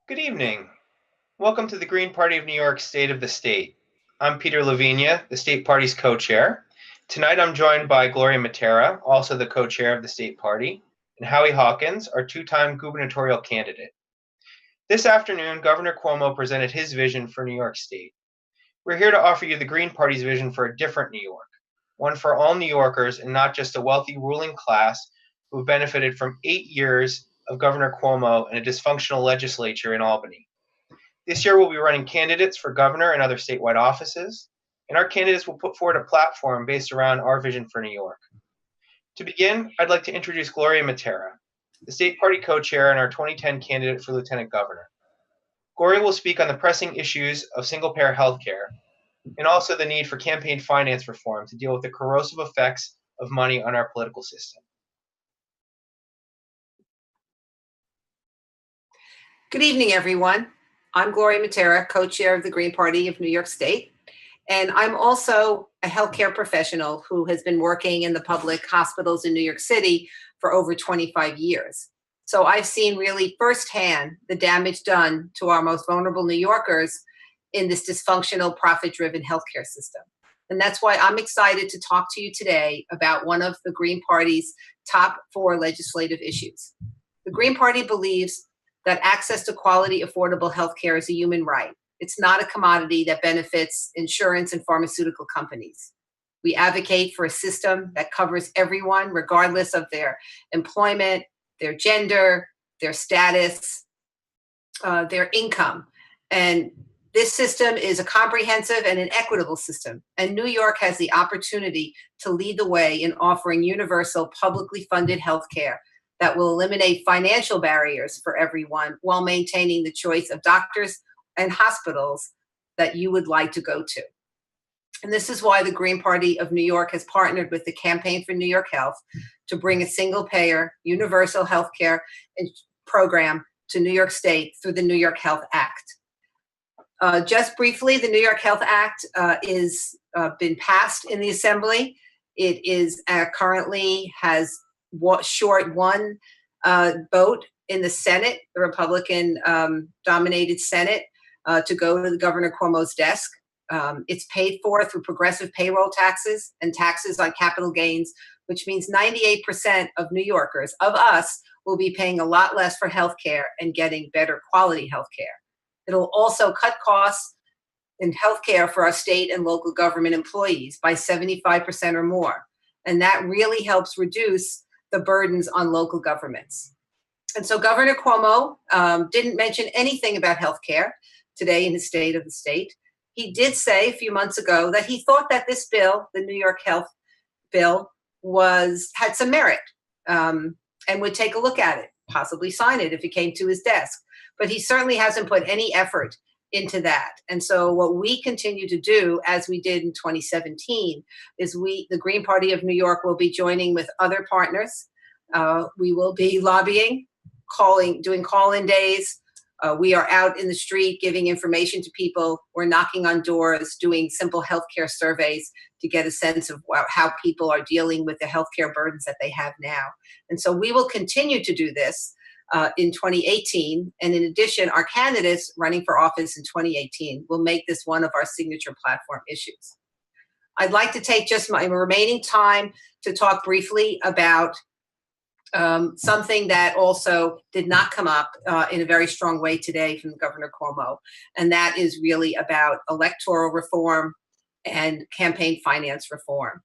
Good evening. Welcome to the Green Party of New York State of the State. I'm Peter Lavinia, the state party's co-chair. Tonight I'm joined by Gloria Matera, also the co-chair of the state party, and Howie Hawkins, our two-time gubernatorial candidate. This afternoon, Governor Cuomo presented his vision for New York State. We're here to offer you the Green Party's vision for a different New York, one for all New Yorkers and not just a wealthy ruling class who have benefited from 8 years of Governor Cuomo and a dysfunctional legislature in Albany. This year, we'll be running candidates for governor and other statewide offices, and our candidates will put forward a platform based around our vision for New York. To begin, I'd like to introduce Gloria Matera, the state party co-chair and our 2010 candidate for lieutenant governor. Gloria will speak on the pressing issues of single-payer health care and also the need for campaign finance reform to deal with the corrosive effects of money on our political system. Good evening, everyone. I'm Gloria Matera, co-chair of the Green Party of New York State, and I'm also a healthcare professional who has been working in the public hospitals in New York City for over 25 years. So I've seen really firsthand the damage done to our most vulnerable New Yorkers in this dysfunctional, profit-driven healthcare system. And that's why I'm excited to talk to you today about one of the Green Party's top 4 legislative issues. The Green Party believes that access to quality, affordable healthcare is a human right. It's not a commodity that benefits insurance and pharmaceutical companies. We advocate for a system that covers everyone, regardless of their employment, their gender, their status, their income. And this system is a comprehensive and an equitable system. And New York has the opportunity to lead the way in offering universal, publicly funded healthcare that will eliminate financial barriers for everyone while maintaining the choice of doctors and hospitals that you would like to go to. And this is why the Green Party of New York has partnered with the Campaign for New York Health to bring a single-payer, universal healthcare program to New York State through the New York Health Act. Just briefly, the New York Health Act is been passed in the Assembly. It is currently has short one vote in the Senate, the Republican dominated Senate, to go to the Governor Cuomo's desk. It's paid for through progressive payroll taxes and taxes on capital gains, which means 98% of New Yorkers, of us, will be paying a lot less for healthcare and getting better quality healthcare. It'll also cut costs in healthcare for our state and local government employees by 75% or more. And that really helps reduce the burdens on local governments. And so Governor Cuomo didn't mention anything about healthcare today in his State of the State. He did say a few months ago that he thought that this bill, the New York Health Bill, had some merit and would take a look at it, possibly sign it if it came to his desk. But he certainly hasn't put any effort into that. And so what we continue to do, as we did in 2017, is the Green Party of New York will be joining with other partners. We will be lobbying, doing call-in days. We are out in the street giving information to people. We're knocking on doors, doing simple healthcare surveys to get a sense of how people are dealing with the healthcare burdens that they have now. And so we will continue to do this in 2018. And in addition, our candidates running for office in 2018 will make this one of our signature platform issues. I'd like to take just my remaining time to talk briefly about something that also did not come up in a very strong way today from Governor Cuomo, and that is really about electoral reform and campaign finance reform.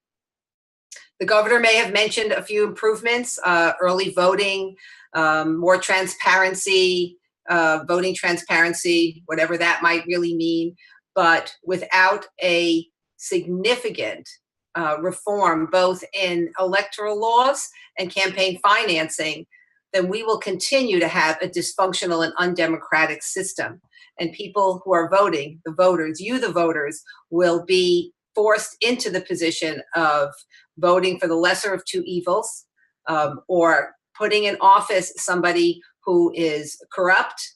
The governor may have mentioned a few improvements, early voting, more transparency, voting transparency, whatever that might really mean, but without a significant reform both in electoral laws and campaign financing, then we will continue to have a dysfunctional and undemocratic system. And people who are voting, the voters, the voters, will be forced into the position of voting for the lesser of two evils, or putting in office somebody who is corrupt,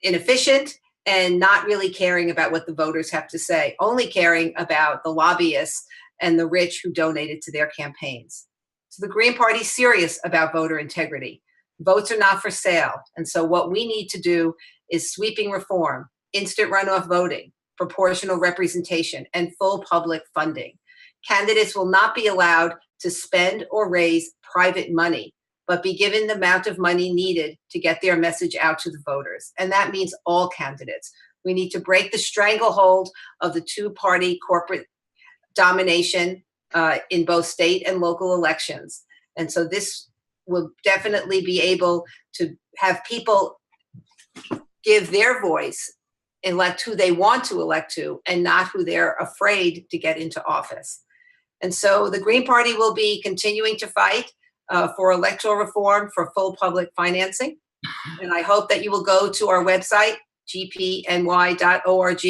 inefficient, and not really caring about what the voters have to say, only caring about the lobbyists and the rich who donated to their campaigns. So the Green Party is serious about voter integrity. Votes are not for sale. And so what we need to do is sweeping reform, instant runoff voting, proportional representation, and full public funding. Candidates will not be allowed to spend or raise private money, but be given the amount of money needed to get their message out to the voters. And that means all candidates. We need to break the stranglehold of the two-party corporate domination in both state and local elections. And so this will definitely be able to have people give their voice, elect who they want to elect to, and not who they're afraid to get into office. And so the Green Party will be continuing to fight for electoral reform, for full public financing. And I hope that you will go to our website, gpny.org,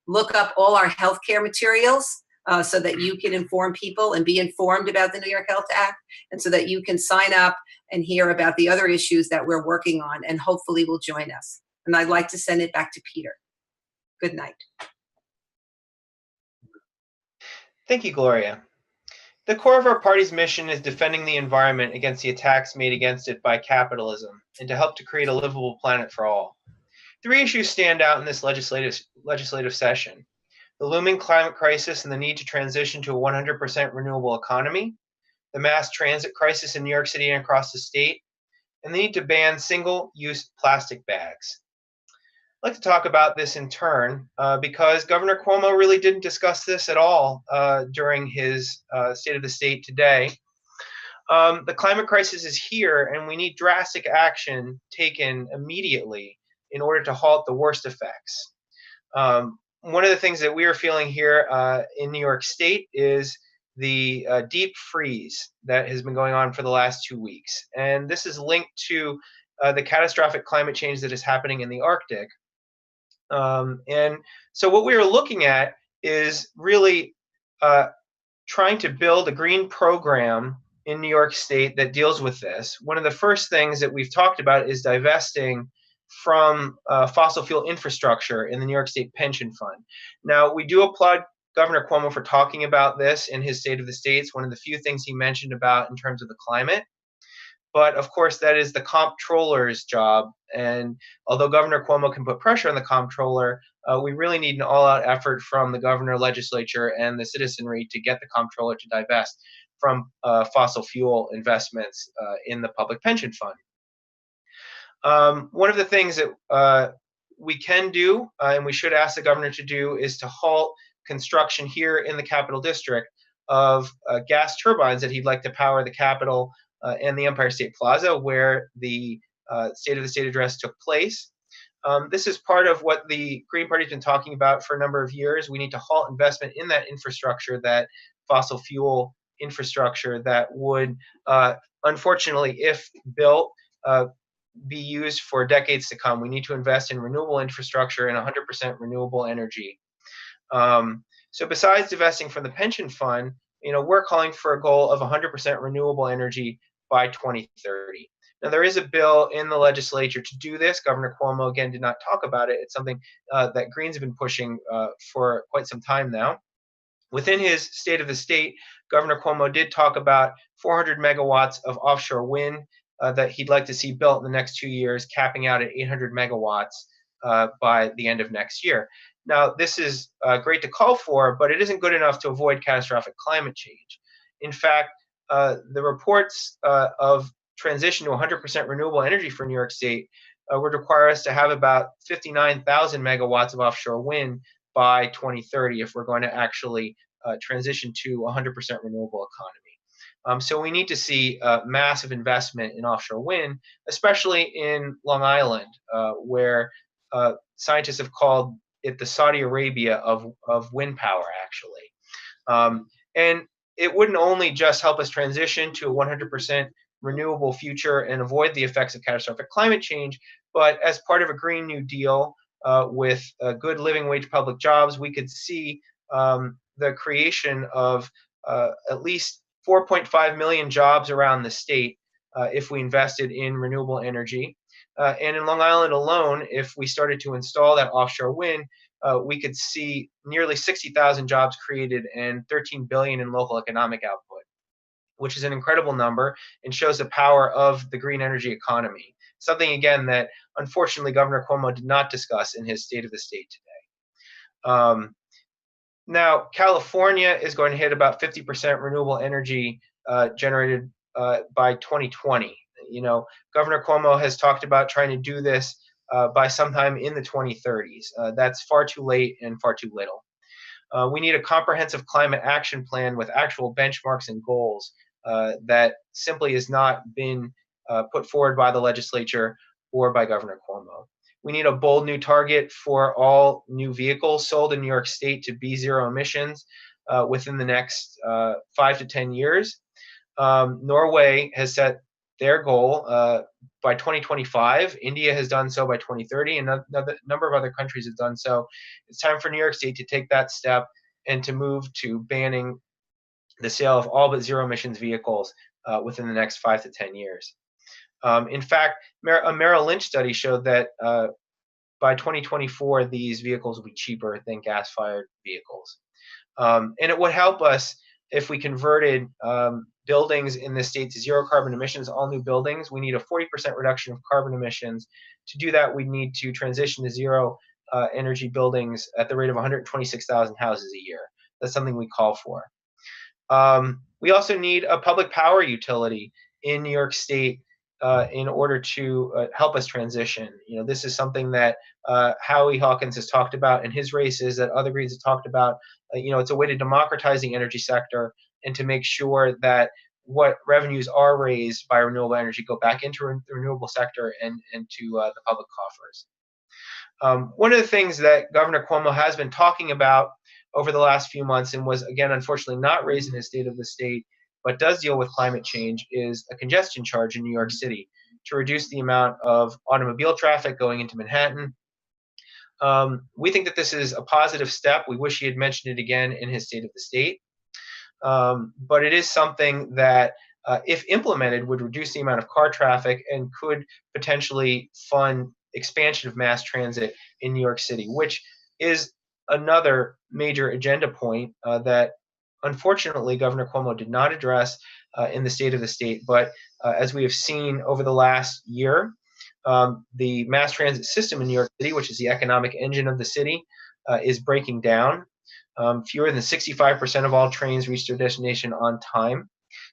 look up all our healthcare materials so that you can inform people and be informed about the New York Health Act, and so that you can sign up and hear about the other issues that we're working on, and hopefully will join us. And I'd like to send it back to Peter. Good night. Thank you, Gloria. The core of our party's mission is defending the environment against the attacks made against it by capitalism and to help to create a livable planet for all. Three issues stand out in this legislative session: the looming climate crisis and the need to transition to a 100% renewable economy, the mass transit crisis in New York City and across the state, and the need to ban single-use plastic bags. I'd like to talk about this in turn because Governor Cuomo really didn't discuss this at all during his State of the State today. The climate crisis is here, and we need drastic action taken immediately in order to halt the worst effects. One of the things that we are feeling here in New York State is the deep freeze that has been going on for the last 2 weeks. And this is linked to the catastrophic climate change that is happening in the Arctic. And so what we are looking at is really trying to build a green program in New York State that deals with this. One of the first things that we've talked about is divesting from fossil fuel infrastructure in the New York State Pension Fund. Now, we do applaud Governor Cuomo for talking about this in his State of the States, one of the few things he mentioned about in terms of the climate. But of course, that is the comptroller's job. And although Governor Cuomo can put pressure on the comptroller, we really need an all-out effort from the governor, legislature, and the citizenry to get the comptroller to divest from fossil fuel investments in the public pension fund. One of the things that we can do, and we should ask the governor to do, is to halt construction here in the Capitol District of gas turbines that he'd like to power the Capitol and the Empire State Plaza, where the State of the State address took place. This is part of what the Green Party has been talking about for a number of years. We need to halt investment in that infrastructure, that fossil fuel infrastructure that would, unfortunately, if built, be used for decades to come. We need to invest in renewable infrastructure and 100% renewable energy. So besides divesting from the pension fund, we're calling for a goal of 100% renewable energy by 2030. Now, there is a bill in the legislature to do this. Governor Cuomo, again, did not talk about it. It's something that Greens have been pushing for quite some time now. Within his State of the State, Governor Cuomo did talk about 400 megawatts of offshore wind that he'd like to see built in the next 2 years, capping out at 800 megawatts by the end of next year. Now, this is great to call for, but it isn't good enough to avoid catastrophic climate change. In fact, the reports of transition to 100% renewable energy for New York State would require us to have about 59,000 megawatts of offshore wind by 2030 if we're going to actually transition to 100% renewable economy. So we need to see massive investment in offshore wind, especially in Long Island, where scientists have called it the Saudi Arabia of wind power, actually. And it wouldn't only just help us transition to a 100% renewable future and avoid the effects of catastrophic climate change, but as part of a Green New Deal with good living wage public jobs, we could see the creation of at least 4.5 million jobs around the state if we invested in renewable energy. And in Long Island alone, if we started to install that offshore wind, we could see nearly 60,000 jobs created and 13 billion in local economic output. which is an incredible number and shows the power of the green energy economy. Something, again, that unfortunately Governor Cuomo did not discuss in his State of the State today. Now, California is going to hit about 50% renewable energy generated by 2020. Governor Cuomo has talked about trying to do this by sometime in the 2030s. That's far too late and far too little. We need a comprehensive climate action plan with actual benchmarks and goals that simply has not been put forward by the legislature or by Governor Cuomo. We need a bold new target for all new vehicles sold in New York State to be zero emissions within the next 5 to 10 years. Norway has set their goal by 2025. India has done so by 2030, and a number of other countries have done so. It's time for New York State to take that step and to move to banning the sale of all but zero emissions vehicles within the next 5 to 10 years. In fact, a Merrill Lynch study showed that by 2024, these vehicles will be cheaper than gas-fired vehicles. And it would help us if we converted buildings in the state to zero carbon emissions, all new buildings. We need a 40% reduction of carbon emissions. To do that, we need to transition to zero energy buildings at the rate of 126,000 houses a year. That's something we call for. We also need a public power utility in New York State in order to help us transition. This is something that Howie Hawkins has talked about in his races, that other Greens have talked about. It's a way to democratize the energy sector and to make sure that what revenues are raised by renewable energy go back into the renewable sector and to the public coffers. One of the things that Governor Cuomo has been talking about over the last few months, and was, again, unfortunately not raised in his State of the State, but does deal with climate change, is a congestion charge in New York City to reduce the amount of automobile traffic going into Manhattan. We think that this is a positive step. We wish he had mentioned it again in his State of the State. But it is something that, if implemented, would reduce the amount of car traffic and could potentially fund expansion of mass transit in New York City, which is another major agenda point that unfortunately Governor Cuomo did not address in the State of the State. But as we have seen over the last year, the mass transit system in New York City, which is the economic engine of the city, is breaking down. Fewer than 65% of all trains reach their destination on time.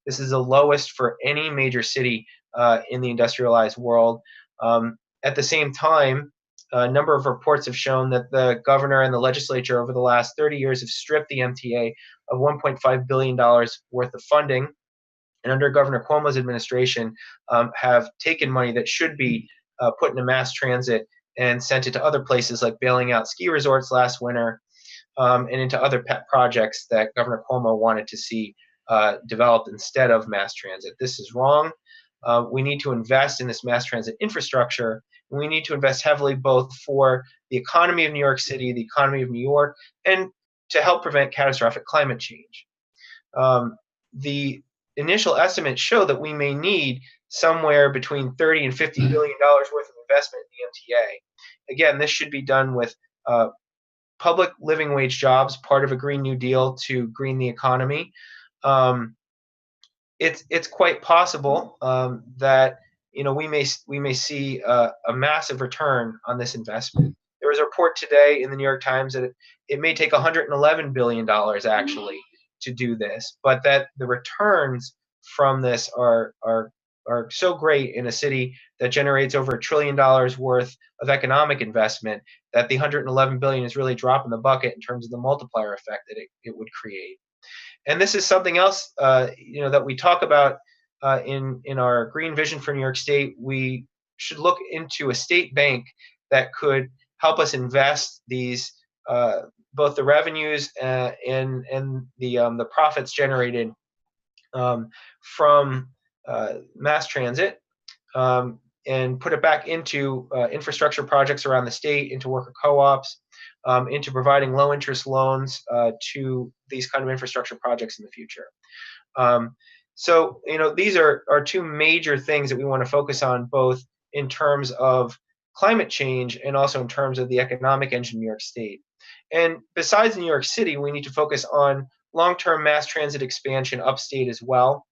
This is the lowest for any major city in the industrialized world. At the same time, a number of reports have shown that the governor and the legislature over the last 30 years have stripped the MTA of $1.5 billion worth of funding, and under Governor Cuomo's administration have taken money that should be put into mass transit and sent it to other places, like bailing out ski resorts last winter, and into other pet projects that Governor Cuomo wanted to see developed instead of mass transit. This is wrong. We need to invest in this mass transit infrastructure. And we need to invest heavily both for the economy of New York City, the economy of New York, and to help prevent catastrophic climate change. The initial estimates show that we may need somewhere between $30 and $50 billion worth of investment in the MTA. Again, this should be done with public living wage jobs, part of a Green New Deal to green the economy. It's quite possible that we may see a massive return on this investment. There was a report today in the New York Times that it may take $111 billion actually to do this, but that the returns from this are so great in a city that generates over $1 trillion worth of economic investment that the $111 billion is really a drop in the bucket in terms of the multiplier effect that it would create. And this is something else, that we talk about in our green vision for New York State. We should look into a state bank that could help us invest these, both the revenues and the profits generated from mass transit, and put it back into infrastructure projects around the state, into worker co-ops, into providing low-interest loans to these kind of infrastructure projects in the future. So these are two major things that we want to focus on, both in terms of climate change and also in terms of the economic engine of New York State. And besides New York City, we need to focus on long-term mass transit expansion upstate as well.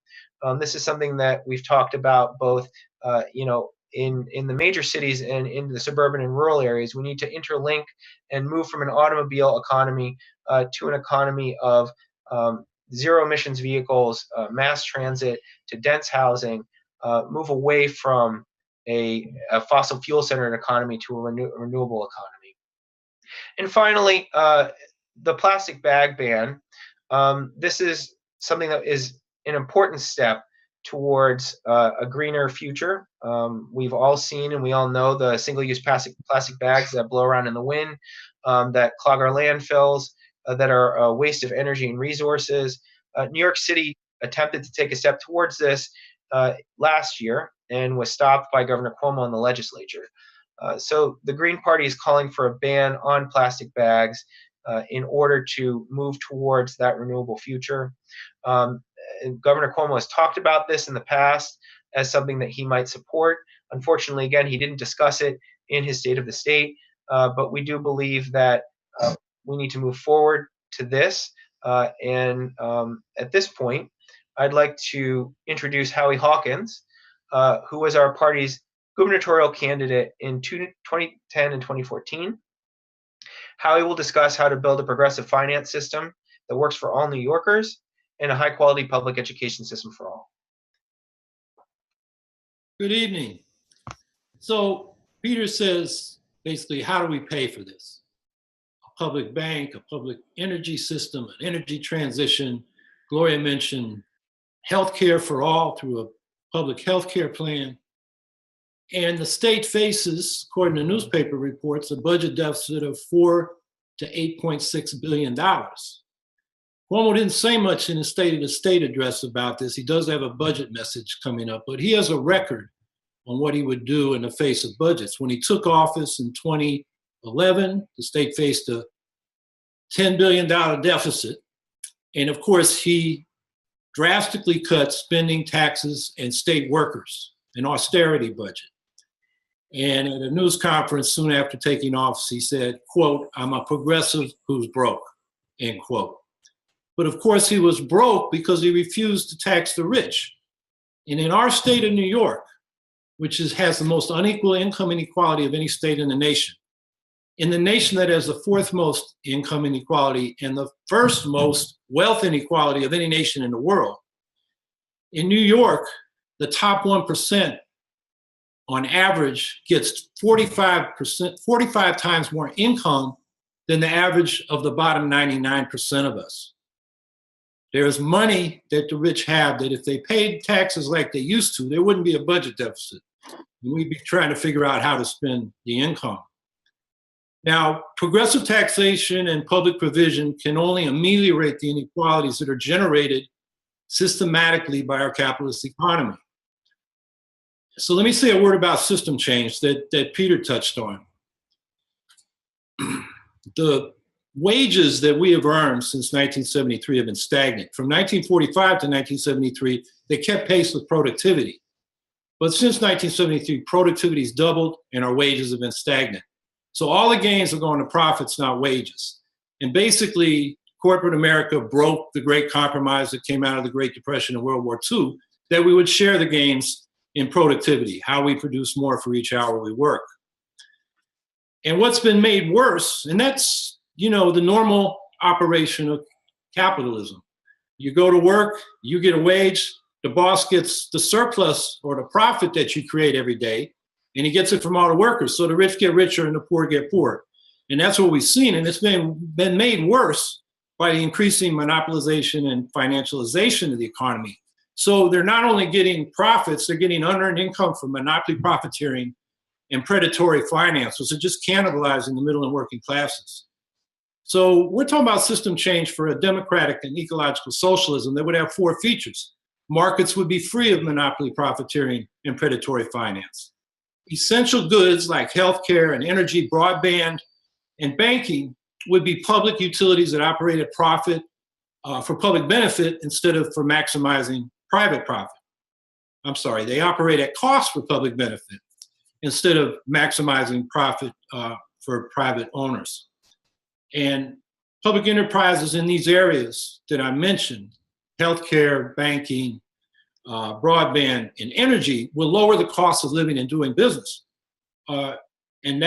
This is something that we've talked about both, in the major cities and in the suburban and rural areas. We need to interlink and move from an automobile economy to an economy of zero emissions vehicles, mass transit, to dense housing, move away from a fossil fuel centered economy to a renewable economy. And finally, the plastic bag ban. This is something that is an important step towards a greener future. We've all seen and we all know the single-use plastic bags that blow around in the wind, that clog our landfills, that are a waste of energy and resources. New York City attempted to take a step towards this last year and was stopped by Governor Cuomo in the legislature. So the Green Party is calling for a ban on plastic bags in order to move towards that renewable future. Governor Cuomo has talked about this in the past as something that he might support. Unfortunately, again, he didn't discuss it in his State of the State, but we do believe that we need to move forward to this. And at this point, I'd like to introduce Howie Hawkins, who was our party's gubernatorial candidate in 2010 and 2014. Howie will discuss how to build a progressive finance system that works for all New Yorkers and a high quality public education system for all. Good evening. So Peter says, basically, how do we pay for this? A public bank, a public energy system, an energy transition. Gloria mentioned healthcare for all through a public healthcare plan. And the state faces, according to newspaper reports, a budget deficit of $4 to $8.6 billion. Cuomo didn't say much in his State of the State address about this. He does have a budget message coming up, but he has a record on what he would do in the face of budgets. When he took office in 2011, the state faced a $10 billion deficit. And of course, he drastically cut spending, taxes, and state workers, an austerity budget. And at a news conference soon after taking office, he said, quote, "I'm a progressive who's broke," end quote. But of course, he was broke because he refused to tax the rich. And in our state of New York, which has the most unequal income inequality of any state in the nation, in the nation that has the fourth most income inequality and the first most wealth inequality of any nation in the world, in New York, the top 1% on average gets 45 times more income than the average of the bottom 99% of us. There's money that the rich have that if they paid taxes like they used to, there wouldn't be a budget deficit. And we'd be trying to figure out how to spend the income. Now, progressive taxation and public provision can only ameliorate the inequalities that are generated systematically by our capitalist economy. So let me say a word about system change that Peter touched on. The wages that we have earned since 1973 have been stagnant. From 1945 to 1973, they kept pace with productivity. But since 1973, productivity's doubled and our wages have been stagnant. So all the gains are going to profits, not wages. And basically, corporate America broke the great compromise that came out of the Great Depression and World War II, that we would share the gains in productivity, how we produce more for each hour we work. And what's been made worse, and that's, the normal operation of capitalism. You go to work, you get a wage, the boss gets the surplus or the profit that you create every day, and he gets it from all the workers. So the rich get richer and the poor get poorer. And that's what we've seen. And it's been made worse by the increasing monopolization and financialization of the economy. So they're not only getting profits, they're getting unearned income from monopoly profiteering and predatory finance, which are just cannibalizing the middle and working classes. So we're talking about system change for a democratic and ecological socialism that would have four features. Markets would be free of monopoly profiteering and predatory finance. Essential goods like healthcare and energy, broadband, and banking would be public utilities that operate at profit for public benefit instead of for maximizing private profit. They operate at cost for public benefit instead of maximizing profit for private owners. And public enterprises in these areas that I mentioned, healthcare, banking, broadband, and energy will lower the cost of living and doing business. And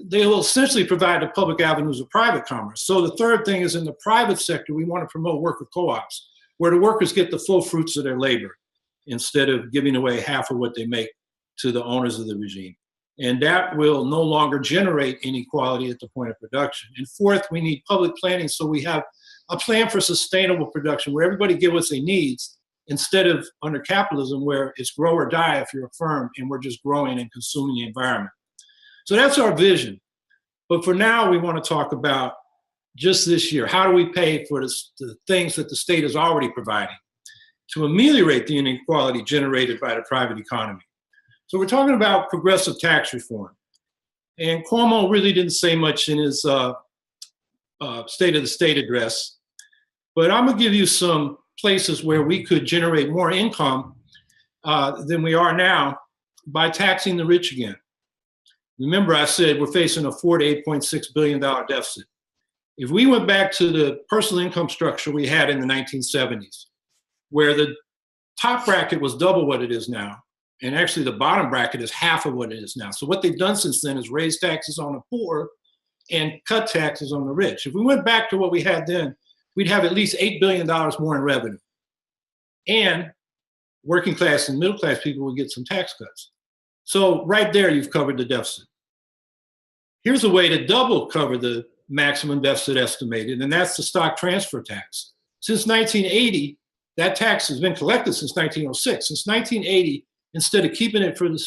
they will essentially provide the public avenues of private commerce. So the third thing is in the private sector, we want to promote worker co-ops, where the workers get the full fruits of their labor instead of giving away half of what they make to the owners of the regime. And that will no longer generate inequality at the point of production. And fourth, we need public planning so we have a plan for sustainable production where everybody get what they need instead of under capitalism where it's grow or die if you're a firm and we're just growing and consuming the environment. So that's our vision. But for now, we want to talk about just this year. How do we pay for the things that the state is already providing to ameliorate the inequality generated by the private economy? So we're talking about progressive tax reform. And Cuomo really didn't say much in his State of the State address. But I'm going to give you some places where we could generate more income than we are now by taxing the rich again. Remember, I said we're facing a $4 to $8.6 billion deficit. If we went back to the personal income structure we had in the 1970s, where the top bracket was double what it is now, and actually the bottom bracket is half of what it is now. So what they've done since then is raise taxes on the poor and cut taxes on the rich. If we went back to what we had then, we'd have at least $8 billion more in revenue. And working class and middle class people would get some tax cuts. So right there, you've covered the deficit. Here's a way to double cover the maximum deficit estimated, and that's the stock transfer tax. Since 1980, that tax has been collected since 1906. Since 1980, instead of keeping it for the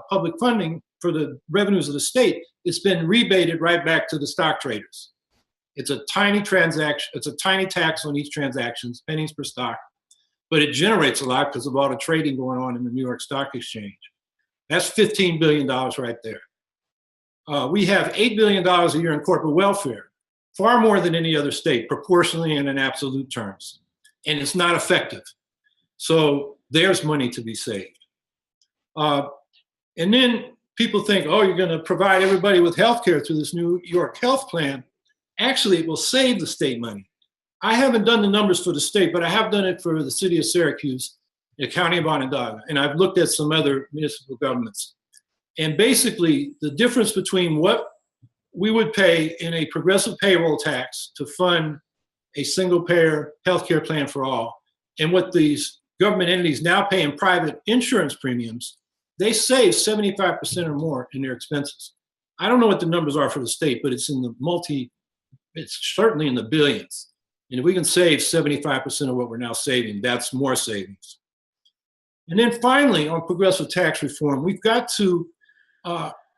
public funding for the revenues of the state, it's been rebated right back to the stock traders. It's a tiny transaction. It's a tiny tax on each transaction, pennies per stock, but it generates a lot because of all the trading going on in the New York Stock Exchange. That's $15 billion right there. We have $8 billion a year in corporate welfare, far more than any other state, proportionally and in absolute terms. And it's not effective. So there's money to be saved. And then people think, oh, you're going to provide everybody with health care through this New York health plan. Actually, it will save the state money. I haven't done the numbers for the state, but I have done it for the city of Syracuse, the county of Onondaga, and I've looked at some other municipal governments. And basically, the difference between what we would pay in a progressive payroll tax to fund a single-payer healthcare plan for all, and what these government entities now pay in private insurance premiums, they save 75% or more in their expenses. I don't know what the numbers are for the state, but it's in the it's certainly in the billions. And if we can save 75% of what we're now saving, that's more savings. And then finally, on progressive tax reform, we've got to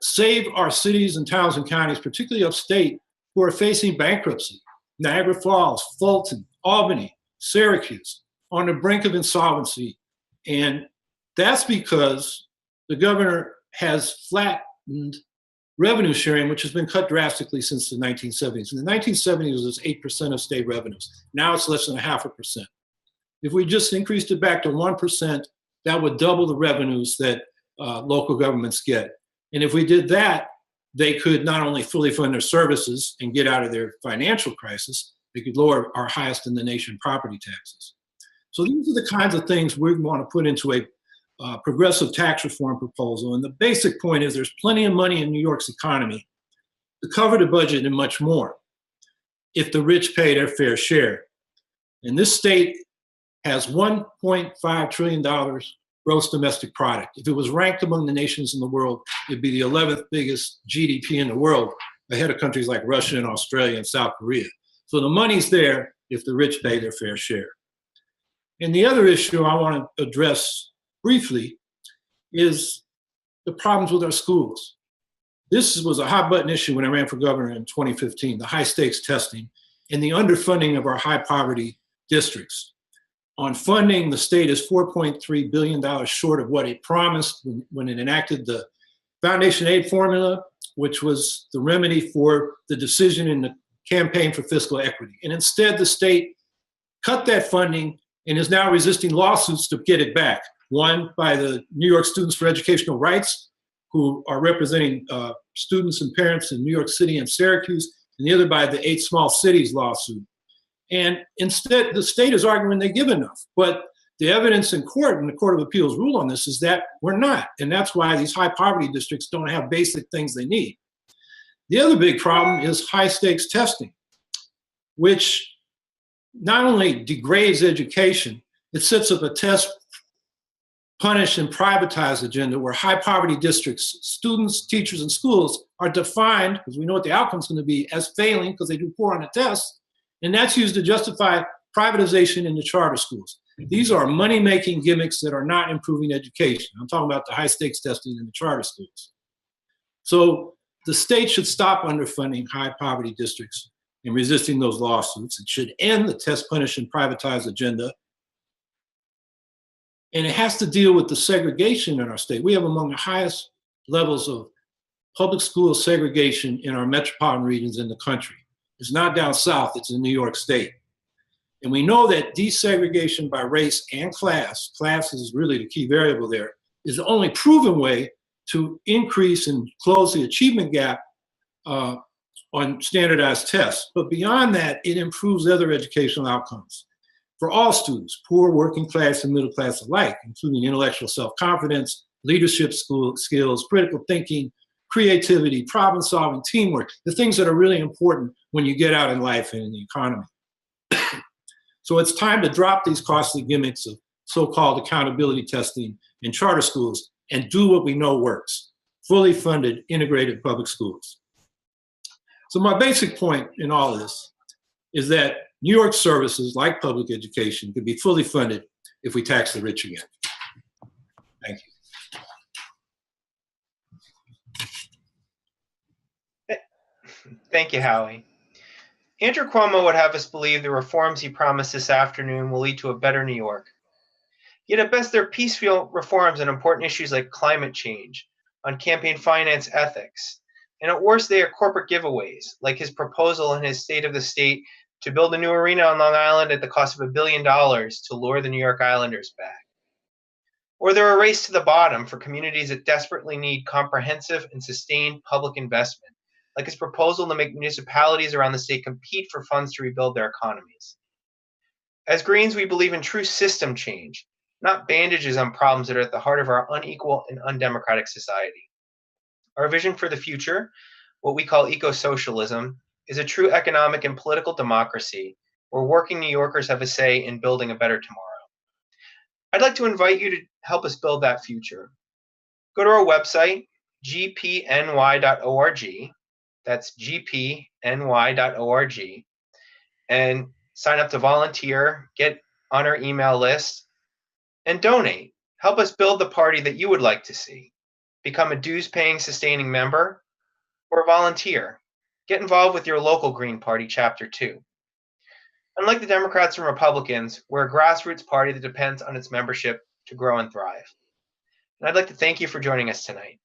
save our cities and towns and counties, particularly upstate, who are facing bankruptcy. Niagara Falls, Fulton, Albany, Syracuse, on the brink of insolvency. And that's because the governor has flattened revenue sharing, which has been cut drastically since the 1970s. In the 1970s, it was 8% of state revenues. Now it's less than 0.5%. If we just increased it back to 1%, that would double the revenues that local governments get. And if we did that, they could not only fully fund their services and get out of their financial crisis, they could lower our highest in the nation property taxes. So these are the kinds of things we want to put into a progressive tax reform proposal. And the basic point is there's plenty of money in New York's economy to cover the budget and much more if the rich pay their fair share. And this state has $1.5 trillion gross domestic product. If it was ranked among the nations in the world, it'd be the 11th biggest GDP in the world, ahead of countries like Russia and Australia and South Korea. So the money's there if the rich pay their fair share. And the other issue I want to address briefly is the problems with our schools. This was a hot button issue when I ran for governor in 2015, the high stakes testing and the underfunding of our high poverty districts. On funding, the state is $4.3 billion short of what it promised when it enacted the foundation aid formula, which was the remedy for the decision in the campaign for fiscal equity. And instead, the state cut that funding and is now resisting lawsuits to get it back. One by the New York Students for Educational Rights, who are representing students and parents in New York City and Syracuse, and the other by the 8 Small Cities lawsuit. And instead, the state is arguing they give enough. But The evidence in court, and the Court of Appeals ruled on this, is that we're not. And that's why these high poverty districts don't have basic things they need. The other big problem is high stakes testing, which not only degrades education, it sets up a test, punish, and privatize agenda where high poverty districts, students, teachers, and schools are defined, because we know what the outcome is going to be, as failing because they do poor on the test. And that's used to justify privatization in the charter schools. These are money-making gimmicks that are not improving education. I'm talking about the high-stakes testing in the charter schools. So the state should stop underfunding high poverty districts and resisting those lawsuits. It should end the test, punish, and privatize agenda. And it has to deal with the segregation in our state. We have among the highest levels of public school segregation in our metropolitan regions in the country. It's not down south, it's in New York State. And we know that desegregation by race and class is really the key variable there, is the only proven way to increase and close the achievement gap on standardized tests. But beyond that, it improves other educational outcomes for all students, poor, working class, and middle class alike, including intellectual self-confidence, leadership skills, critical thinking, creativity, problem solving, teamwork, the things that are really important when you get out in life and in the economy. So it's time to drop these costly gimmicks of so-called accountability testing in charter schools and do what we know works: fully funded, integrated public schools. So my basic point in all of this is that New York services, like public education, could be fully funded if we tax the rich again. Thank you. Thank you, Howie. Andrew Cuomo would have us believe the reforms he promised this afternoon will lead to a better New York. Yet at best, they're piecemeal reforms on important issues like climate change, on campaign finance ethics, and at worst, they are corporate giveaways, like his proposal in his State of the State to build a new arena on Long Island at the cost of $1 billion to lure the New York Islanders back. Or they're a race to the bottom for communities that desperately need comprehensive and sustained public investment, like his proposal to make municipalities around the state compete for funds to rebuild their economies. As Greens, we believe in true system change, not bandages on problems that are at the heart of our unequal and undemocratic society. Our vision for the future, what we call eco-socialism, is a true economic and political democracy where working New Yorkers have a say in building a better tomorrow. I'd like to invite you to help us build that future. Go to our website, gpny.org, that's gpny.org, and sign up to volunteer, get on our email list, and donate. Help us build the party that you would like to see. Become a dues-paying, sustaining member, or volunteer. Get involved with your local Green Party chapter too. Unlike the Democrats and Republicans, we're a grassroots party that depends on its membership to grow and thrive. And I'd like to thank you for joining us tonight.